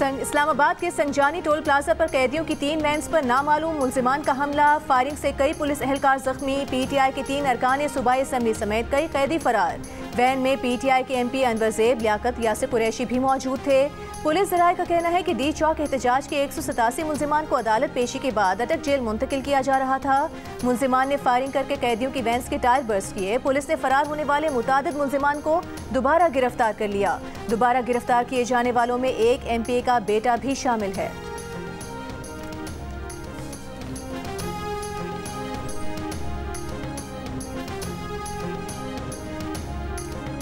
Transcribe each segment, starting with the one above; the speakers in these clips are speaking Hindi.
इस्लामाबाद के संजानी टोल प्लाजा पर कैदियों की 3 वैन्स पर नामालूम मुल्जिमान का हमला। फायरिंग से कई पुलिस एहलकार जख्मी। पीटीआई के 3 अरकान सूबाई असम्बली समेत कई कैदी फरार। वैन में पीटीआई के एमपी अनवर ज़ेब, लियाकत, यासिर कुरैशी भी मौजूद थे। पुलिस ज़राए का कहना है कि डी चौक एहतजाज के 187 मुल्जिमान को अदालत पेशी के बाद अटक जेल मुंतकिल किया जा रहा था। मुल्जिमान ने फायरिंग करके कैदियों की वैन्स के टायर बर्स्ट किए। पुलिस ने फरार होने वाले मुतादिद मुल्जिमान को दोबारा गिरफ्तार कर लिया। दोबारा गिरफ्तार किए जाने वालों में एक एमपी का बेटा भी शामिल है।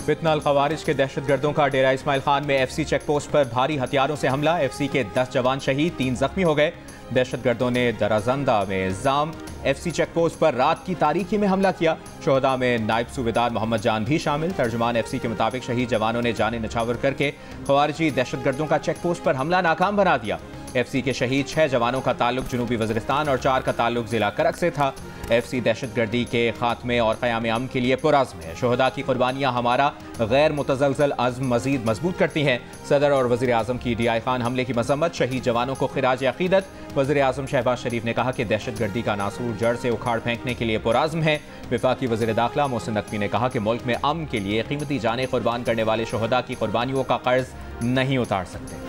फितना अल खवारिज के दहशतगर्दों का डेरा इस्माइल खान में एफसी चेक पोस्ट पर भारी हथियारों से हमला। एफसी के 10 जवान शहीद, 3 जख्मी हो गए। दहशतगर्दों ने दराजंदा में जाम एफसी चेक पोस्ट पर रात की तारीकी में हमला किया। शोहदा में नायब सूबेदार मोहम्मद जान भी शामिल। तर्जुमान एफसी के मुताबिक शहीद जवानों ने जाने नछावर करके खवारिजी दहशतगर्दों का चेक पोस्ट पर हमला नाकाम बना दिया। एफसी के शहीद 6 जवानों का ताल्लुक जनूबी वज़ीरिस्तान और 4 का ताल्लुक जिला करक से था। एफसी दहशतगर्दी के खात्मे और क़याम अमन के लिए पुरअज़्म है। शोहदा की कुर्बानियाँ हमारा गैर मुतज़लज़ल अज़्म मज़ीद मजबूत करती हैं। सदर और वज़ीर आज़म की डीआई खान हमले की मज़म्मत। शहीद जवानों को खिराज अक़ीदत। वज़ीर आज़म शहबाज शरीफ ने कहा कि दहशतगर्दी का नासूर जड़ से उखाड़ फेंकने के लिए पुरअज़्म है। वफाकी वज़ीर दाखिला मोहसिन नकवी ने कहा कि मुल्क में अमन के लिए कीमती जानें कुर्बान करने वाले शोहदा की कुर्बानियों का कर्ज नहीं उतार सकते।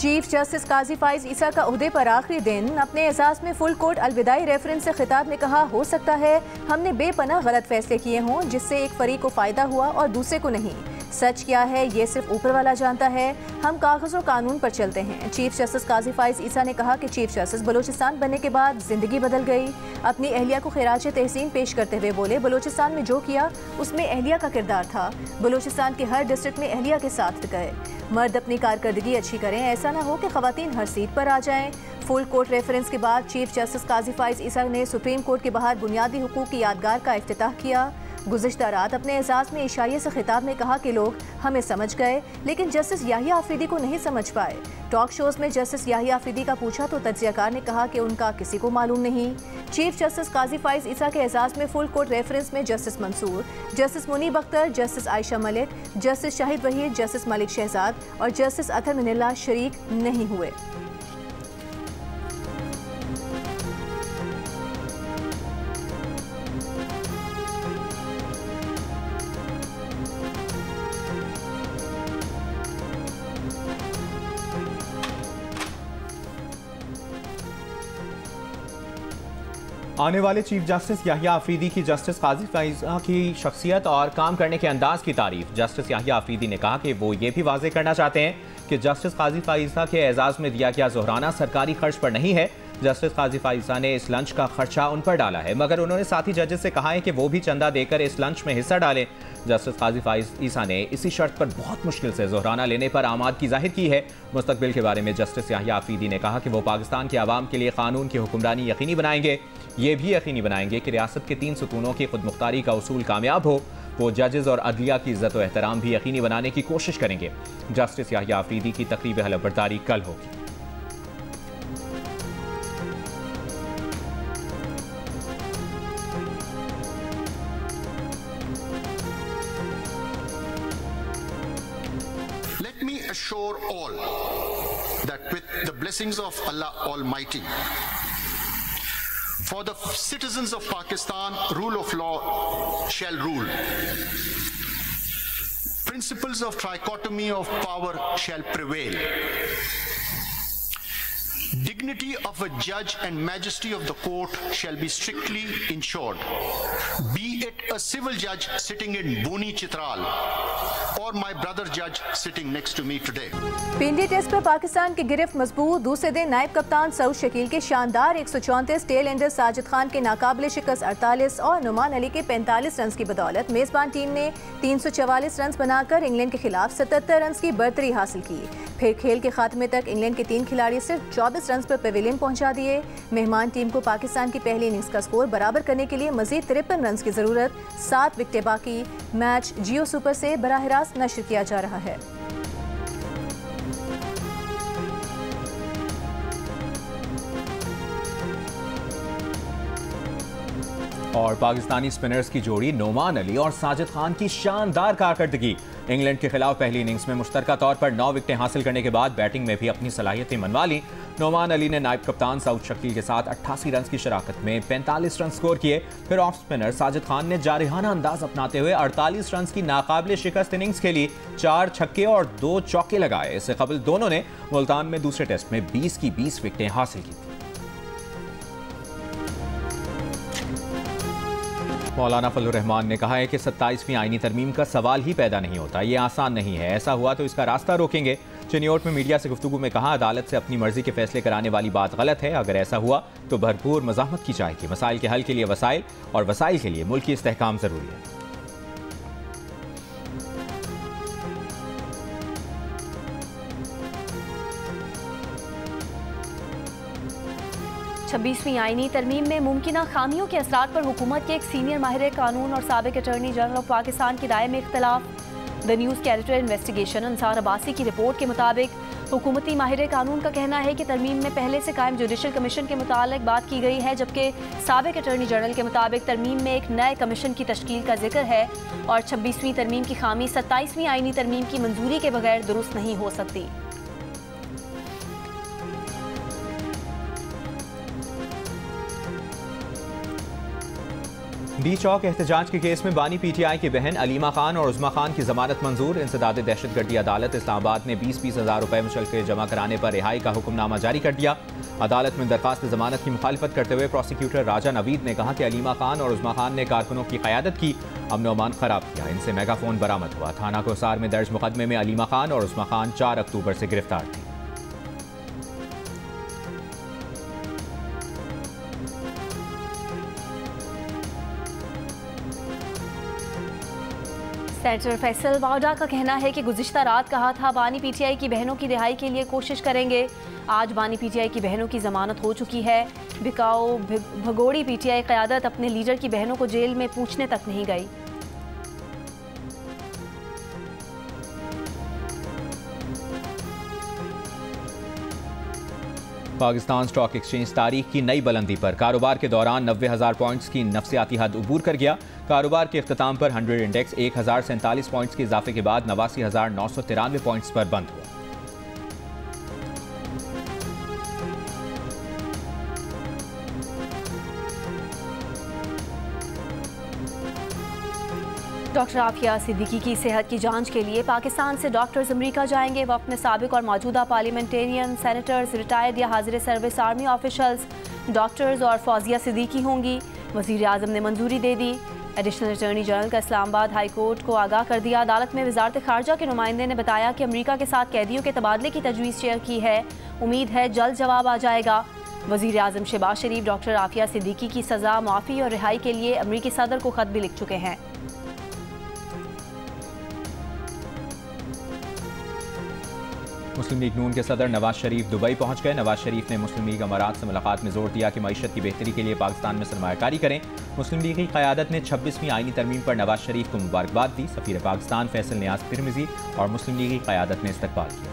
चीफ जस्टिस काजी फाइज ईसा का ओहदे पर आखिरी दिन। अपने एजाज में फुल कोर्ट अलविदाई रेफरेंस से खिताब में कहा, हो सकता है हमने बेपनाह गलत फैसले किए हों जिससे एक फरीक को फ़ायदा हुआ और दूसरे को नहीं। सच क्या है ये सिर्फ ऊपर वाला जानता है, हम कागज़ और कानून पर चलते हैं। चीफ जस्टिस काजी फाइज ईसा ने कहा कि चीफ जस्टिस बलूचिस्तान बनने के बाद ज़िंदगी बदल गई। अपनी अहलिया को खिराज तहसीन पेश करते हुए बोले, बलूचिस्तान में जो किया उसमें अहलिया का किरदार था। बलूचिस्तान के हर डिस्ट्रिक्ट में अहलिया के साथ गए। मर्द अपनी कारकर्दगी अच्छी करें, ऐसा ना हो कि ख़वातीन हर सीट पर आ जाएं। फुल कोर्ट रेफरेंस के बाद चीफ जस्टिस काजी फाइज ईसा ने सुप्रीम कोर्ट के बाहर बुनियादी हुकूक की यादगार का इफ्तिताह किया। गुज़िश्ता रात अपने एजाज में इशारे से खिताब में कहा कि लोग हमें समझ गए लेकिन जस्टिस याहिया आफरीदी को नहीं समझ पाए। टॉक शोज़ में जस्टिस याहिया आफरीदी का पूछा तो तज्ज़ियाकार ने कहा कि उनका किसी को मालूम नहीं। चीफ जस्टिस काजी फाइज ईसा के एजाज में फुल कोर्ट रेफरेंस में Justice Mansoor, Justice Munib Akhtar, Justice Ayesha Malik, Justice Shahid Waheed, Justice Malik Shahzad और जस्टिस अतर मिनल्ला शरीक नहीं हुए। आने वाले चीफ जस्टिस याहिया आफरीदी की जस्टिस काजी फाइज़ा की शख्सियत और काम करने के अंदाज की तारीफ। जस्टिस याहिया आफरीदी ने कहा कि वो ये भी वाज़ेह करना चाहते हैं कि जस्टिस काजी फाइज़ा के एजाज़ में दिया गया ज़ोहराना सरकारी खर्च पर नहीं है। जस्टिस काजी फाइज़ा ने इस लंच का खर्चा उन पर डाला है, मगर उन्होंने साथी जजेस से कहा है कि वो भी चंदा देकर इस लंच में हिस्सा डालें। जस्टिस काजी फाइज़ ईसा ने इसी शर्त पर बहुत मुश्किल से ज़ोहराना लेने पर आमादगी जाहिर की है। मुस्तकबिल के बारे में जस्टिस याहिया आफरीदी ने कहा कि वो पाकिस्तान के आवाम के लिए कानून की हुक्मरानी यकीनी बनाएंगे। ये भी यकीनी बनाएंगे कि रियासत के 3 सुतूनों की खुद मुख्तारी का उसूल कामयाब हो। वो जजेस और अदलिया की इज्जत व एहतराम भी यकीनी बनाने की कोशिश करेंगे। जस्टिस याहिया आफरीदी की तकरीब हलफबरदारी कल होगी। Let me assure all that with the blessings of Allah Almighty, for the citizens of Pakistan, rule of law shall rule. Principles of trichotomy of power shall prevail. Dignity of a judge and majesty of the court shall be strictly ensured. Be it a civil judge sitting in Boni Chitral or my brother judge sitting next to me today. Pindi test पर पाकिस्तान की गिरफ्त मजबूत। दूसरे दिन नायब कप्तान सऊद शकील के शानदार 134, टेल एंडर साजिद खान के नाकाबिले शिकस्त 48 और नुमान अली के 45 रन की बदौलत मेजबान टीम ने 344 रन बनाकर इंग्लैंड के खिलाफ 77 रन की बर्तरी हासिल की। फिर खेल के खात्मे तक इंग्लैंड के 3 खिलाड़ी सिर्फ 24 रन पर पेविलियन पहुंचा दिए। मेहमान टीम को पाकिस्तान की पहली इनिंग्स का स्कोर बराबर करने के लिए मजीद 53 रन की जरूरत। 7 विकेटें बाकी। मैच जियो सुपर से बराह रास्त नशर किया जा रहा है। और पाकिस्तानी स्पिनर्स की जोड़ी नोमान अली और साजिद खान की शानदार कारकर्दगी। इंग्लैंड के खिलाफ पहली इनिंग्स में मुश्तरका तौर पर 9 विकेटें हासिल करने के बाद बैटिंग में भी अपनी सलाहियतें मनवा ली। नोमान अली ने नायब कप्तान सऊद शकील के साथ 88 रन की शराकत में 45 रन स्कोर किए। फिर ऑफ स्पिनर साजिद खान ने जारिहाना अंदाज अपनाते हुए 48 रन की नाकाबिले शिकस्त इनिंग्स खेली। 4 छक्के और 2 चौके लगाए। इससे कबल दोनों ने मुल्तान में दूसरे टेस्ट में 20 की 20 विकेटें हासिल की थी। मौलाना फजलुर रहमान ने कहा है कि 27वीं आईनी तरमीम का सवाल ही पैदा नहीं होता, ये आसान नहीं है। ऐसा हुआ तो इसका रास्ता रोकेंगे। चिनियोट में मीडिया से गुफ्तगू में कहा, अदालत से अपनी मर्जी के फैसले कराने वाली बात गलत है। अगर ऐसा हुआ तो भरपूर मज़ाहमत की जाएगी। मसाइल के हल के लिए वसाइल और वसाइल के लिए मुल्की इस्तेहकाम जरूरी है। 26वीं आईनी तरमीम में मुमकिना खामियों के असरात पर हुकूमत के एक सीनियर माहिर कानून और साबिक अटॉर्नी जनरल ऑफ पाकिस्तान की राय में इख्तलाफ। द न्यूज़ के एडिटर इन्वेस्टिगेशन अंसार अब्बासी की रिपोर्ट के मुताबिक हुकूमती माहिर कानून का कहना है कि तरमीम में पहले से कायम जुडिशल कमीशन के मुतालिक बात की गई है, जबकि साबिक अटॉर्नी जनरल के मुताबिक तरमीम में एक नए कमीशन की तश्कील का जिक्र है और 26वीं तरमीम की खामी 27वीं आईनी तरमीम की मंजूरी के बगैर दुरुस्त नहीं हो सकती। डी चौक एहतजाज के केस में बानी पीटीआई की बहन अलीमा खान और उज़मा खान की जमानत मंजूर। इंसदाद दहशतगर्दी अदालत इस्लामाबाद ने 20-20 हज़ार रुपए मुचलके जमा कराने पर रिहाई का हुक्मनामा जारी कर दिया। अदालत में दरखास्त जमानत की मुखालिफत करते हुए प्रोसिक्यूटर राजा नवीद ने कहा कि अलीमा खान और उज़मा खान ने कारकुनों की क़यादत की, अमन व अमान खराब किया। इनसे मेगाफोन बरामद हुआ। थाना कोसार में दर्ज मुकदमे में अलीमा खान और उज़मा खान 4 अक्टूबर से गिरफ्तार थी। सेनेटर फैसल वाडा का कहना है कि गुज़िश्ता रात कहा था बानी पीटीआई की बहनों की रिहाई के लिए कोशिश करेंगे। आज बानी पीटीआई की बहनों की जमानत हो चुकी है। बिकाऊ भगोड़ी पीटीआई क़यादत अपने लीडर की बहनों को जेल में पूछने तक नहीं गई। पाकिस्तान स्टॉक एक्सचेंज तारीख की नई बुलंदी पर। कारोबार के दौरान 90,000 पॉइंट्स की नफसियाती हद उबूर कर गया। कारोबार के इख्तिताम पर 100 इंडेक्स 1047 पॉइंट्स के इजाफे के बाद 89,993 पॉइंट्स पर बंद हुआ। डॉक्टर आफिया सिद्दीकी की सेहत की जांच के लिए पाकिस्तान से डॉक्टर्स अमेरिका जाएंगे। वक्त में साबिक और मौजूदा पार्लियामेंटेरियन, सेनेटर्स, रिटायर्ड या हाजिर सर्विस आर्मी ऑफिशल्स, डॉक्टर्स और फौजिया सिद्दीकी होंगी। वज़ीर आज़म ने मंजूरी दे दी। एडिशनल अटॉर्नी जनरल का इस्लामाबाद हाई कोर्ट को आगाह कर दिया। अदालत में वजारत खारजा के नुमाइंदे ने बताया कि अमेरिका के साथ कैदियों के तबादले की तजवीज़ शेयर की है। उम्मीद है जल्द जवाब आ जाएगा। वज़ीर आज़म शहबाज शरीफ डॉक्टर आफिया सिद्दीकी की सज़ा, मुआफ़ी और रिहाई के लिए अमरीकी सदर को खत भी लिख चुके हैं। मुस्लिम लीग नून के सदर नवाज शरीफ दुबई पहुंच गए। नवाज शरीफ ने मुस्लिम लीग अमारात से मुलाकात में जोर दिया कि मईशत की बेहतरी के लिए पाकिस्तान में सरमायाकारी करें। मुस्लिम लीग की क़यादत ने 26वीं आईनी तरमीम पर नवाज शरीफ को मुबारकबाद दी। सफ़ीर पाकिस्तान फैसल नियाज तिरमिज़ी और मुस्लिम लीग की क़यादत ने इस्तकबाल किया।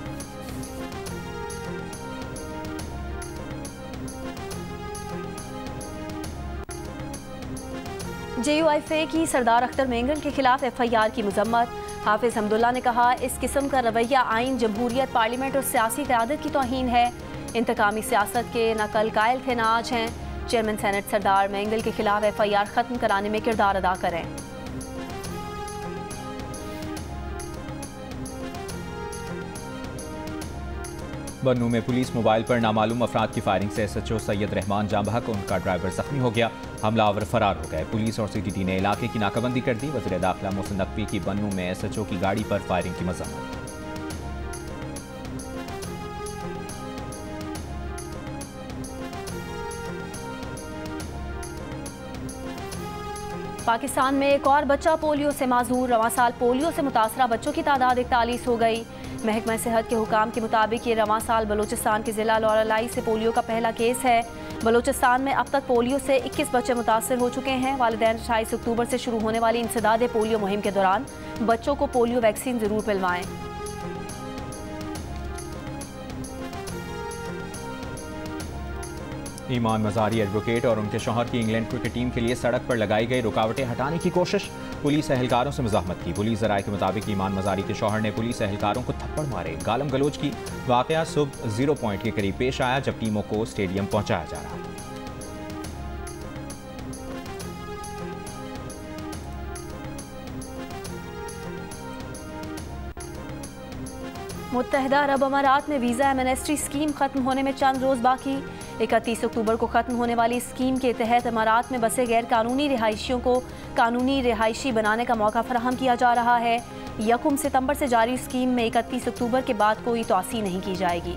JUIFA की सरदार अख्तर मेंगल के खिलाफ FIR की मजम्मत। हाफिज हमदुल्ला ने कहा, इस किस्म का रवैया आइन, जमहूरियत, पार्लियामेंट और सियासी क़यादत की तौहीन है। इंतकामी सियासत के न कल कायल थे न आज हैं। चेयरमैन सेनेट सरदार मेंगल के खिलाफ FIR ख़त्म कराने में किरदार अदा करें। बन्नू में पुलिस मोबाइल पर नामालूम अफराद की फायरिंग से SHO सैयद रहमान जाँ बहक, उनका ड्राइवर जख्मी हो गया। हमलावर फरार हो गए। पुलिस और CTT ने इलाके की नाकाबंदी कर दी। वज़ीर दाखिला मोहसिन नकवी की बन्नू में SHO की गाड़ी पर फायरिंग की मज़म्मत। पाकिस्तान में एक और बच्चा पोलियो से माजूर। रवां साल पोलियो से मुतासरा बच्चों की तादाद 41 हो गई। महकमा सेहत के हुकाम के मुताबिक ये रवां साल बलूचिस्तान के ज़िला लौरालाई से पोलियो का पहला केस है। बलूचिस्तान में अब तक पोलियो से 21 बच्चे मुतासर हो चुके हैं। वालिदैन 28 अक्टूबर से शुरू होने वाली इंसदाद पोलियो मुहिम के दौरान बच्चों को पोलियो वैक्सीन ज़रूर पिलवाएं। ईमान मज़ारी एडवोकेट और उनके शौहर की इंग्लैंड क्रिकेट टीम के लिए सड़क पर लगाई गई रुकावटें हटाने की कोशिश, पुलिस एहलकारों से मुज़ाहमत की। पुलिस ज़राए के मुताबिक ईमान मज़ारी के शौहर ने पुलिस एहलकारों को थप्पड़ मारे, गालम गलोच की। वाक़या सुबह 0 पॉइंट के करीब पेश आया जब टीमों को स्टेडियम पहुंचाया जा रहा था। मुत्तहदा अरब अमारात में वीज़ा एमनेस्टी स्कीम ख़त्म होने में चंद रोज़ बाकी। 31 अक्टूबर को ख़त्म होने वाली स्कीम के तहत अमारात में बसे गैर कानूनी रिहायशियों को कानूनी रिहायशी बनाने का मौका फराहम किया जा रहा है। 1 सितंबर से जारी स्कीम में 31 अक्टूबर के बाद कोई तोसी नहीं की जाएगी।